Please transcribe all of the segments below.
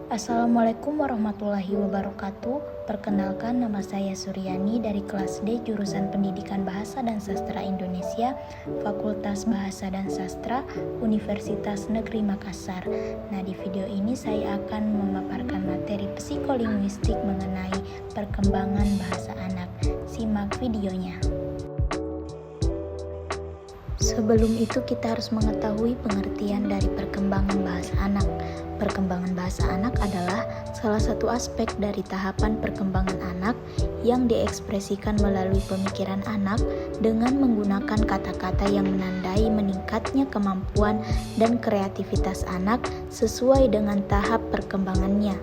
Assalamualaikum warahmatullahi wabarakatuh. Perkenalkan, nama saya Suryani dari kelas D jurusan Pendidikan Bahasa dan Sastra Indonesia, Fakultas Bahasa dan Sastra, Universitas Negeri Makassar. Nah, di video ini saya akan memaparkan materi psikolinguistik mengenai perkembangan bahasa anak. Simak videonya. Sebelum itu kita harus mengetahui pengertian dari perkembangan bahasa anak. Perkembangan bahasa anak adalah salah satu aspek dari tahapan perkembangan anak yang diekspresikan melalui pemikiran anak dengan menggunakan kata-kata yang menandai meningkatnya kemampuan dan kreativitas anak sesuai dengan tahap perkembangannya.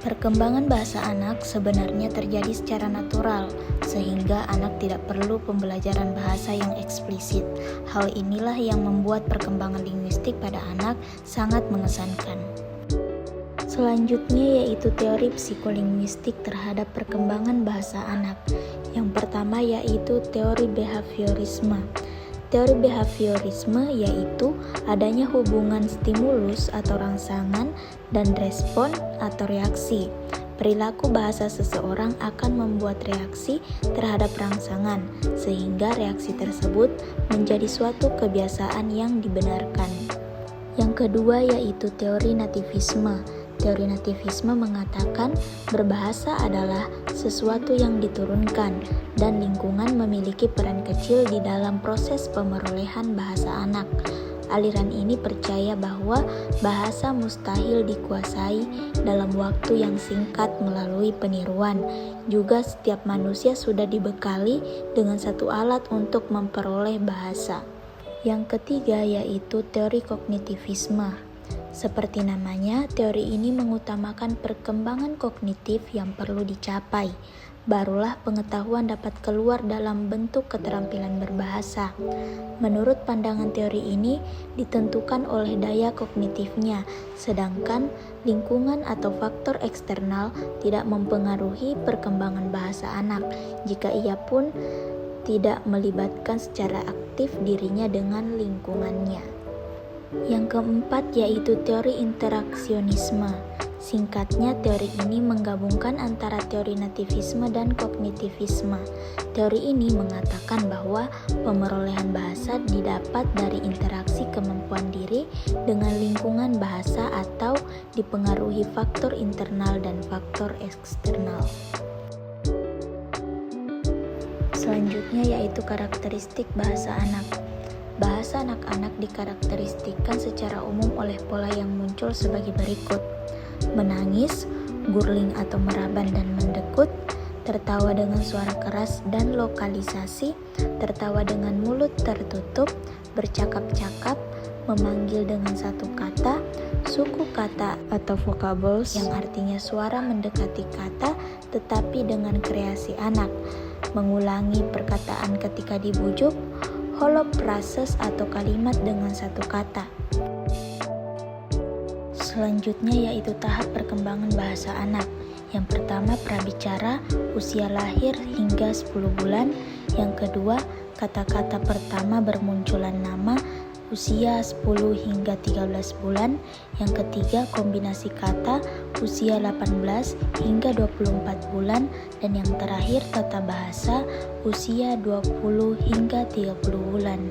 Perkembangan bahasa anak sebenarnya terjadi secara natural, sehingga anak tidak perlu pembelajaran bahasa yang eksplisit. Hal inilah yang membuat perkembangan linguistik pada anak sangat mengesankan. Selanjutnya yaitu teori psikolinguistik terhadap perkembangan bahasa anak. Yang pertama yaitu teori behaviorisme. Teori behaviorisme yaitu adanya hubungan stimulus atau rangsangan dan respon atau reaksi. Perilaku bahasa seseorang akan membuat reaksi terhadap rangsangan, sehingga reaksi tersebut menjadi suatu kebiasaan yang dibenarkan. Yang kedua yaitu teori nativisme. Teori nativisme mengatakan berbahasa adalah sesuatu yang diturunkan dan lingkungan memiliki peran kecil di dalam proses pemerolehan bahasa anak. Aliran ini percaya bahwa bahasa mustahil dikuasai dalam waktu yang singkat melalui peniruan. Juga setiap manusia sudah dibekali dengan satu alat untuk memperoleh bahasa. Yang ketiga yaitu teori kognitivisme. Seperti namanya, teori ini mengutamakan perkembangan kognitif yang perlu dicapai. Barulah pengetahuan dapat keluar dalam bentuk keterampilan berbahasa. Menurut pandangan teori ini ditentukan oleh daya kognitifnya, sedangkan lingkungan atau faktor eksternal tidak mempengaruhi perkembangan bahasa anak jika ia pun tidak melibatkan secara aktif dirinya dengan lingkungannya. Yang keempat yaitu teori interaksionisme. Singkatnya, teori ini menggabungkan antara teori nativisme dan kognitivisme. Teori ini mengatakan bahwa pemerolehan bahasa didapat dari interaksi kemampuan diri dengan lingkungan bahasa atau dipengaruhi faktor internal dan faktor eksternal. Selanjutnya yaitu karakteristik bahasa anak. Bahasa anak-anak dikarakteristikkan secara umum oleh pola yang muncul sebagai berikut: menangis, gurling atau meraban dan mendekut, tertawa dengan suara keras dan lokalisasi, tertawa dengan mulut tertutup, bercakap-cakap, memanggil dengan satu kata, suku kata atau vocables yang artinya suara mendekati kata tetapi dengan kreasi anak, mengulangi perkataan ketika dibujuk, holophrases atau kalimat dengan satu kata. Selanjutnya yaitu tahap perkembangan bahasa anak. Yang pertama prabicara, usia lahir hingga 10 bulan. Yang kedua, kata-kata pertama bermunculan nama, usia 10 hingga 13 bulan. Yang ketiga, kombinasi kata, usia 18 hingga 24 bulan. Dan yang terakhir, tata bahasa, usia 20 hingga 30 bulan.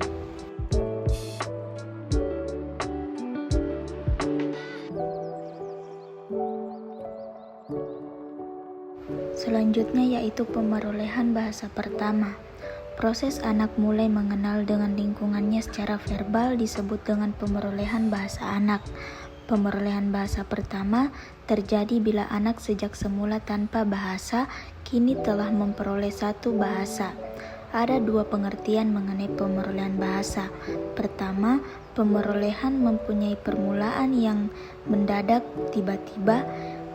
Selanjutnya yaitu pemerolehan bahasa pertama. Proses anak mulai mengenal dengan lingkungannya secara verbal disebut dengan pemerolehan bahasa anak. Pemerolehan bahasa pertama terjadi bila anak sejak semula tanpa bahasa kini telah memperoleh satu bahasa. Ada dua pengertian mengenai pemerolehan bahasa. Pertama, pemerolehan mempunyai permulaan yang mendadak tiba-tiba.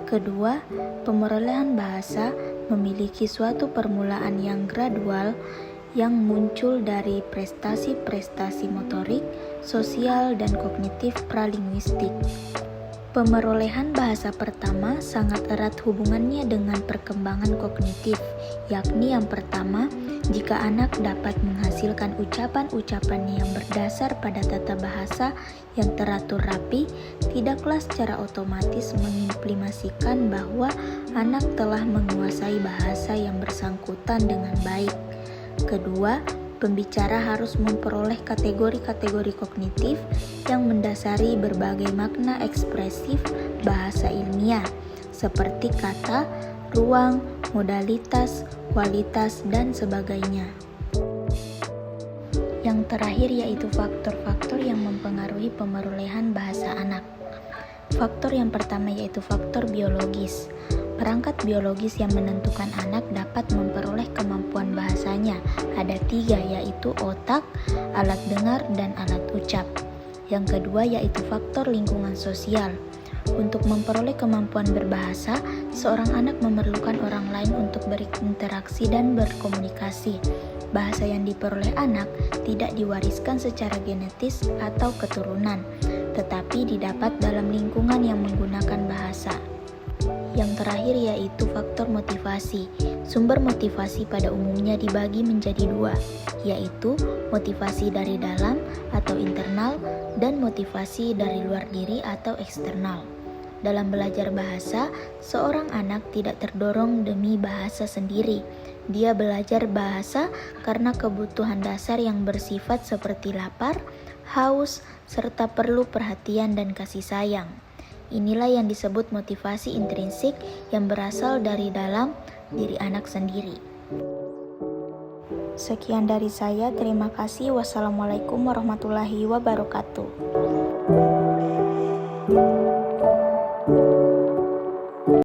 Kedua, pemerolehan bahasa memiliki suatu permulaan yang gradual yang muncul dari prestasi-prestasi motorik, sosial, dan kognitif pralinguistik. Pemerolehan bahasa pertama sangat erat hubungannya dengan perkembangan kognitif, yakni yang pertama, Jika anak dapat menghasilkan ucapan-ucapan yang berdasar pada tata bahasa yang teratur rapi, tidaklah secara otomatis mengimplikasikan bahwa anak telah menguasai bahasa yang bersangkutan dengan baik. Kedua, pembicara harus memperoleh kategori-kategori kognitif yang mendasari berbagai makna ekspresif bahasa ilmiah, seperti kata, ruang, modalitas, kualitas, dan sebagainya. Yang terakhir yaitu faktor-faktor yang mempengaruhi pemerolehan bahasa anak. Faktor yang pertama yaitu faktor biologis. Perangkat biologis yang menentukan anak dapat memperoleh kemampuan bahasanya. Ada 3 yaitu otak, alat dengar, dan alat ucap. Yang kedua yaitu faktor lingkungan sosial. Untuk memperoleh kemampuan berbahasa, seorang anak memerlukan orang lain untuk berinteraksi dan berkomunikasi. Bahasa yang diperoleh anak tidak diwariskan secara genetis atau keturunan, tetapi didapat dalam lingkungan yang menggunakan bahasa. Yang terakhir yaitu faktor motivasi. Sumber motivasi pada umumnya dibagi menjadi 2, yaitu motivasi dari dalam atau internal dan motivasi dari luar diri atau eksternal. Dalam belajar bahasa, seorang anak tidak terdorong demi bahasa sendiri. Dia belajar bahasa karena kebutuhan dasar yang bersifat seperti lapar, haus, serta perlu perhatian dan kasih sayang. Inilah yang disebut motivasi intrinsik yang berasal dari dalam diri anak sendiri. Sekian dari saya, terima kasih. Wassalamualaikum warahmatullahi wabarakatuh.